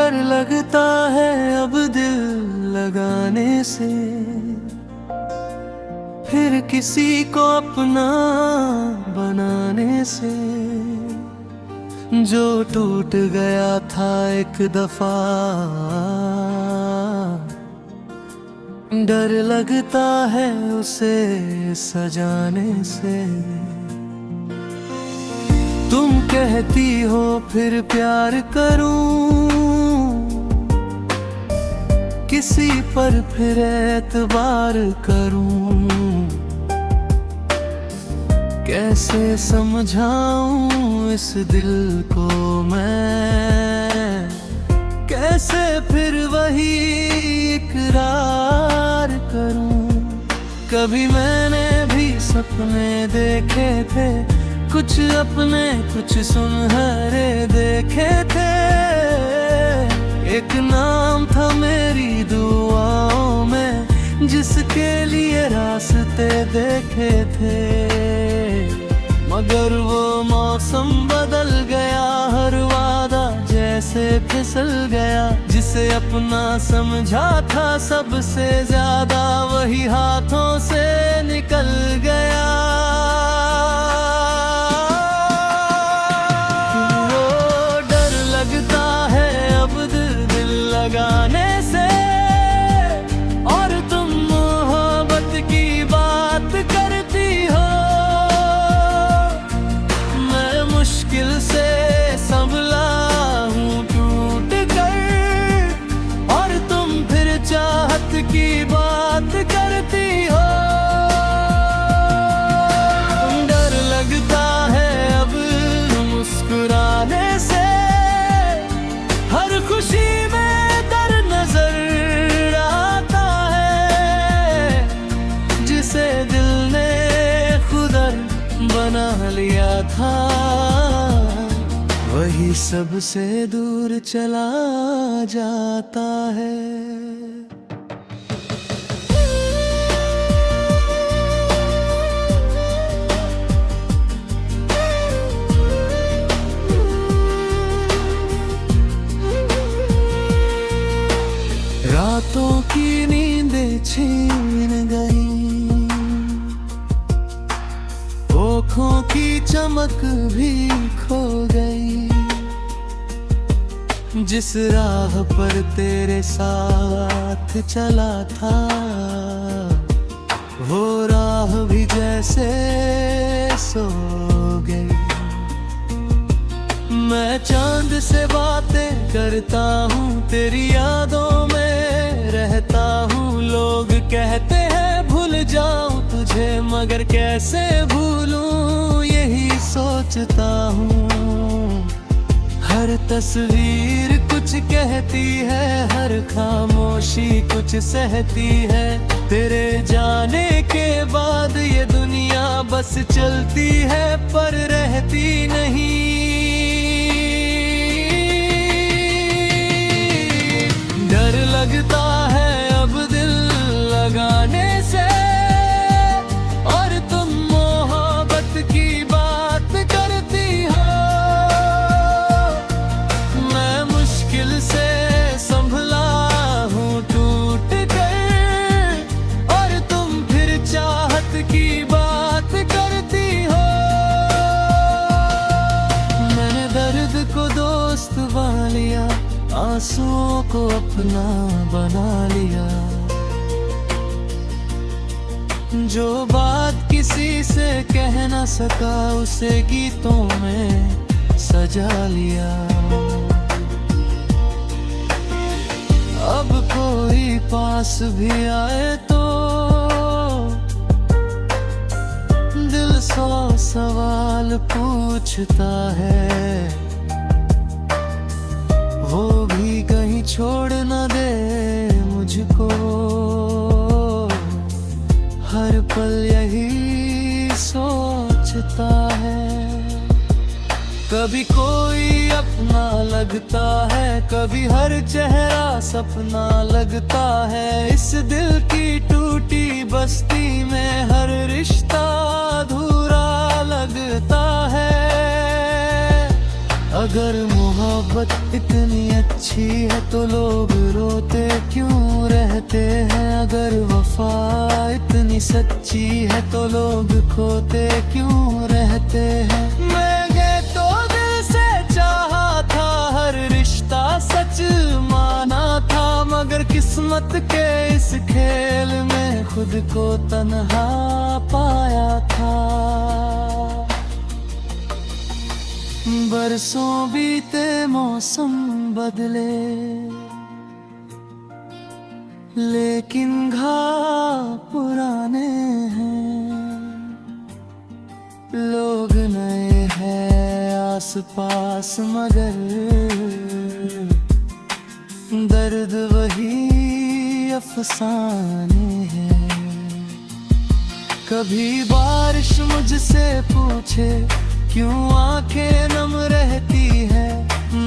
डर लगता है अब दिल लगाने से, फिर किसी को अपना बनाने से। जो टूट गया था एक दफा, डर लगता है उसे सजाने से। तुम कहती हो फिर प्यार करूं, किसी पर फिर एतबार करूं। कैसे समझाऊं इस दिल को मैं, कैसे फिर वही इकरार करूं। कभी मैंने भी सपने देखे थे, कुछ अपने कुछ सुनहरे देखे थे। एक नाम था मेरी दुआओं में, जिसके लिए रास्ते देखे थे। मगर वो मौसम बदल गया, हर वादा जैसे फिसल गया। जिसे अपना समझा था सबसे ज्यादा, वही हाथों से निकल गया। लगाने से और तुम मोहब्बत की बात करती हो। मैं मुश्किल से संभला हूँ टूट कर, और तुम फिर चाहत की बात करती हो। डर लगता है अब मुस्कुराने से, हर खुशी में बना लिया था, वही सबसे दूर चला जाता है। रातों की नींदें छीन गई, आँखों की चमक भी खो गई। जिस राह पर तेरे साथ चला था, वो राह भी जैसे सो गई। मैं चांद से बातें करता हूँ, तेरी यादों में रहता हूँ। लोग कहते हैं भूल जाऊं तुझे, मगर कैसे भूलूं यही सोचता हूँ। हर तस्वीर कुछ कहती है, हर खामोशी कुछ सहती है। तेरे जाने के बाद ये दुनिया बस चलती है पर रहती नहीं। डर लगता है अब दिल लगाने से, और तुम मोहब्बत की बात करती हो। मैं मुश्किल से संभला हूँ टूट कर, और तुम फिर चाहत की बात करती हो। मैंने दर्द को दोस्त बना लिया, आंसुओं को अपना बना लिया। जो बात किसी से कह न सका, उसे गीतों में सजा लिया। अब कोई पास भी आए तो दिल 100 सवाल पूछता है। वो भी कहीं छोड़ न दे मुझको, हर पल यही सोचता है। कभी कोई अपना लगता है, कभी हर चेहरा सपना लगता है। इस दिल की टूटी बस्ती में हर रिश्ता अधूरा लगता है। अगर मोहब्बत इतनी अच्छी है तो लोग रोते क्यों रहते हैं। अगर वफा इतनी सच्ची है तो लोग खोते क्यों रहते हैं। मैंने तो दिल से चाहा था, हर रिश्ता सच माना था, मगर किस्मत के इस खेल में खुद को तन्हा पाया था। बरसों बीते मौसम बदले, लेकिन घाव पुराने हैं। लोग नए हैं आस पास मगर दर्द वही अफसाने हैं। कभी बारिश मुझसे पूछे क्यों आंखें नम रहती है,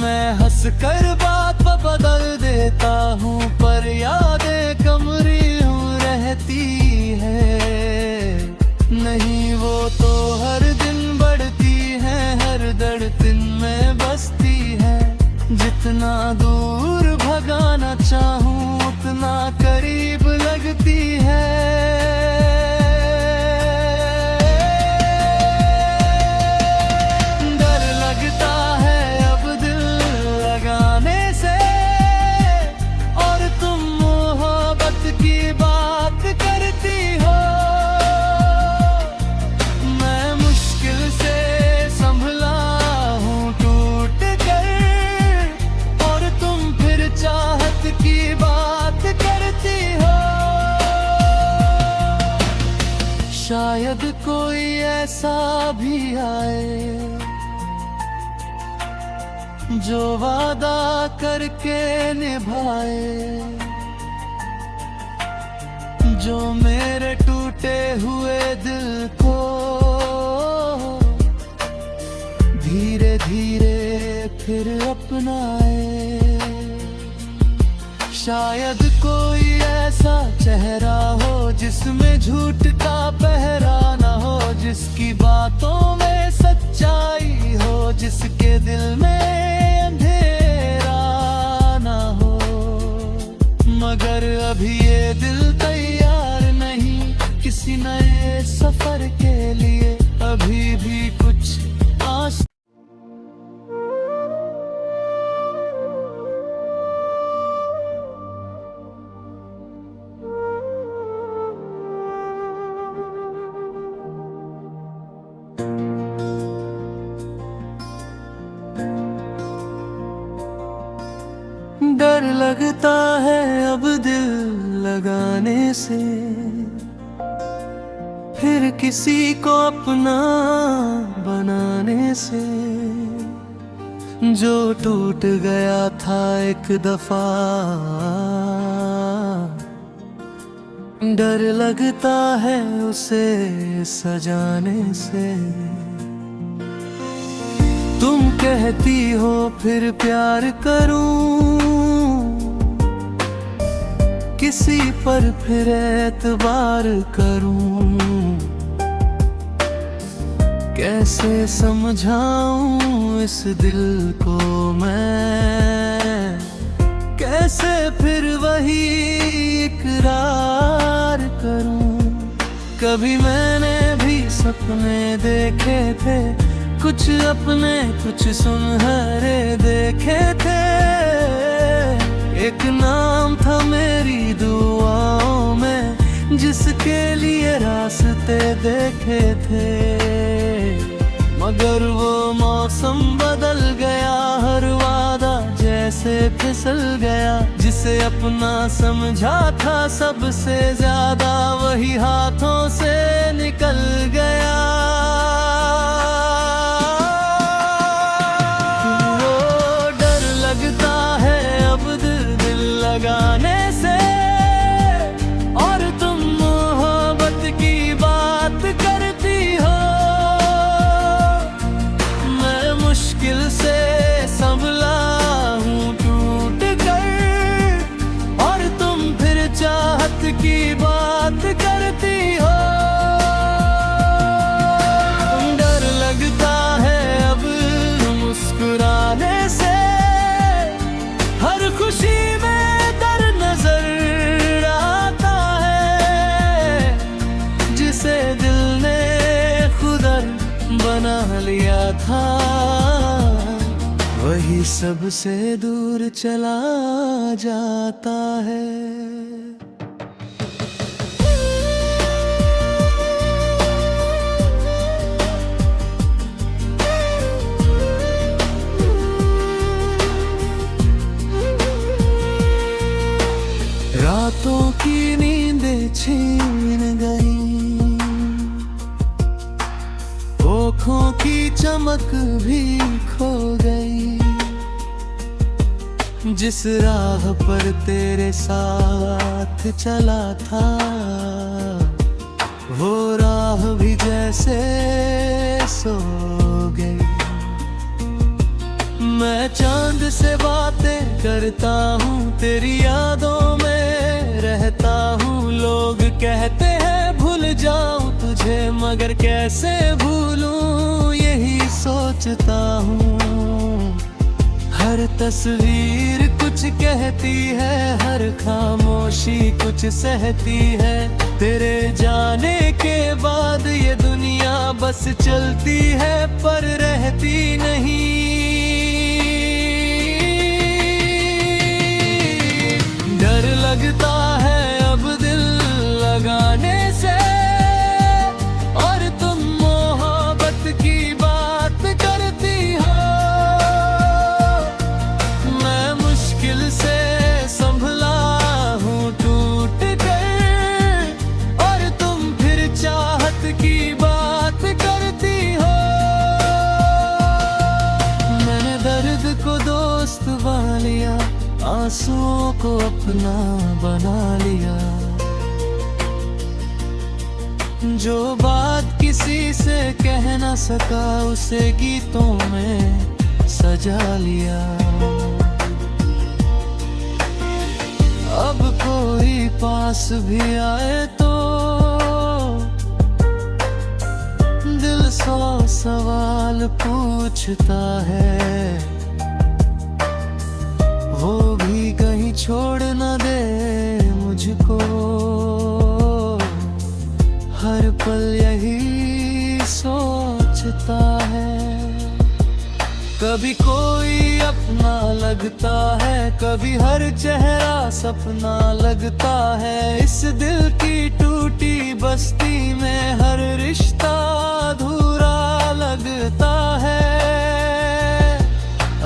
मैं हंस कर बात बदल देता हूँ, पर यादें कमरी रहती है। नहीं वो तो हर दिन बढ़ती है, हर धड़कन में बसती है। जितना दूर भगाना चाहूँ उतना करीब लगती है। शायद कोई ऐसा भी आए जो वादा करके निभाए, जो मेरे टूटे हुए दिल को धीरे धीरे फिर अपनाए। शायद कोई ऐसा चेहरा हो जिसमें झूठ का पहरा न हो, जिसकी बातों में सच्चाई हो, जिसके दिल में अंधेरा न हो। मगर अभी ये दिल तैयार नहीं किसी नए सफर के लिए, अभी भी कुछ आस। डर लगता है अब दिल लगाने से, फिर किसी को अपना बनाने से। जो टूट गया था एक दफा, डर लगता है उसे सजाने से। तुम कहती हो फिर प्यार करूं, किसी पर फिर एतबार करूं। कैसे समझाऊं इस दिल को मैं, कैसे फिर वही इकरार करूं। कभी मैंने भी सपने देखे थे, कुछ अपने कुछ सुनहरे देखे थे। एक नाम था मेरी दुआओं में, जिसके लिए रास्ते देखे थे। मगर वो मौसम बदल गया, हर वादा जैसे फिसल गया। जिसे अपना समझा था सबसे ज्यादा, वही हाथों से निकल गया। लगाने से और तुम मोहब्बत की बात करती हो, मैं मुश्किल से संभला हूँ टूट कर, और तुम फिर चाहत की बात करती हो। डर लगता है अब मुस्कुरा था, वही सबसे दूर चला जाता है। रातों की नींदें छीन गई, आँखों की चमक भी खो गई। जिस राह पर तेरे साथ चला था, वो राह भी जैसे सो गई। मैं चांद से बातें करता हूँ, तेरी यादों में रहता हूँ। लोग कहते हैं भूल जाऊं तुझे, मगर कैसे भूलूं यही सोचता हूँ। हर तस्वीर कुछ कहती है, हर खामोशी कुछ सहती है। तेरे जाने के बाद ये दुनिया बस चलती है पर रहती नहीं। डर लगता है अब दिल लगाने से, और तुम मोहब्बत की बात करती हो। मैं मुश्किल से संभला हूँ टूट कर, और तुम फिर चाहत की बात करती हो। मैंने दर्द को दोस्त बना लिया, आंसुओं को अपना बना लिया। जो बात किसी से कह ना सका, उसे गीतों में सजा लिया। अब कोई पास भी आए तो दिल 100 सवाल पूछता है। वो भी कहीं छोड़ न दे मुझको, हर पल यही सोचता है। कभी कोई अपना लगता है, कभी हर चेहरा सपना लगता है। इस दिल की टूटी बस्ती में हर रिश्ता अधूरा लगता है।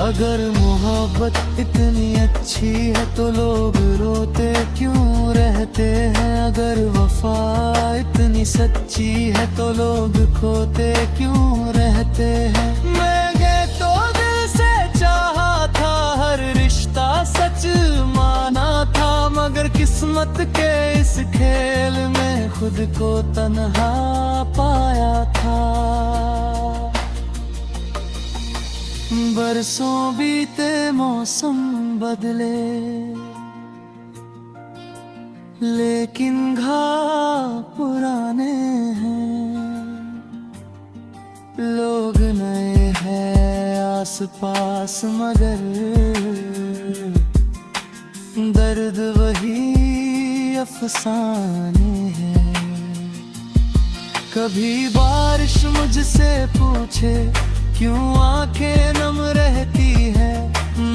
अगर मोहब्बत इतनी अच्छी है तो लोग रोते क्यों रहते हैं। अगर वफा इतनी सच्ची है तो लोग खोते क्यों रहते हैं। मैंने तो दिल से चाहा था, हर रिश्ता सच माना था, मगर किस्मत के इस खेल में खुद को तन्हा पाया था। बरसों बीते मौसम बदले, लेकिन घाव पुराने हैं। लोग नए हैं आस पास, मगर दर्द वही अफसाने हैं। कभी बारिश मुझसे पूछे क्यों आंखें नम रहती है,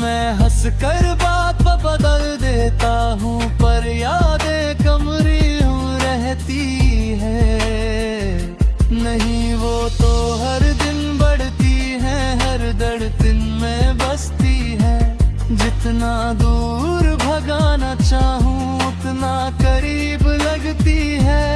मैं हंस कर बात बदल देता हूँ, पर यादें कमरी रहती है। नहीं वो तो हर दिन बढ़ती है, हर धड़कन में बसती है। जितना दूर भगाना चाहूँ उतना करीब लगती है।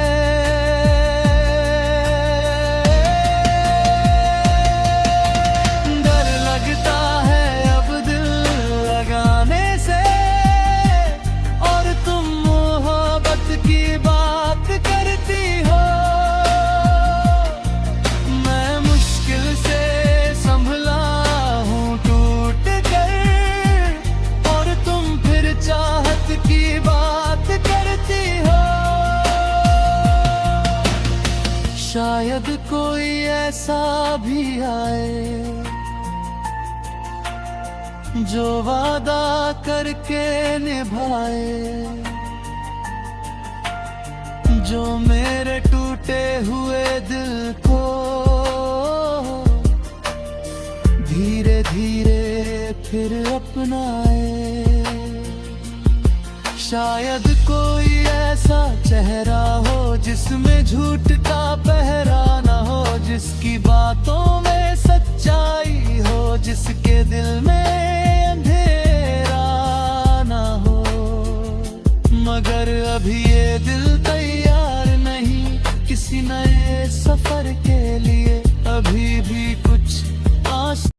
शायद कोई ऐसा भी आए जो वादा करके निभाए, जो मेरे टूटे हुए दिल को धीरे धीरे फिर अपनाए। शायद कोई ऐसा चेहरा हो जिसमें झूठ का पहरा ना हो, जिसकी बातों में सच्चाई हो, जिसके दिल में अंधेरा ना हो। मगर अभी ये दिल तैयार नहीं किसी नए सफर के लिए, अभी भी कुछ आस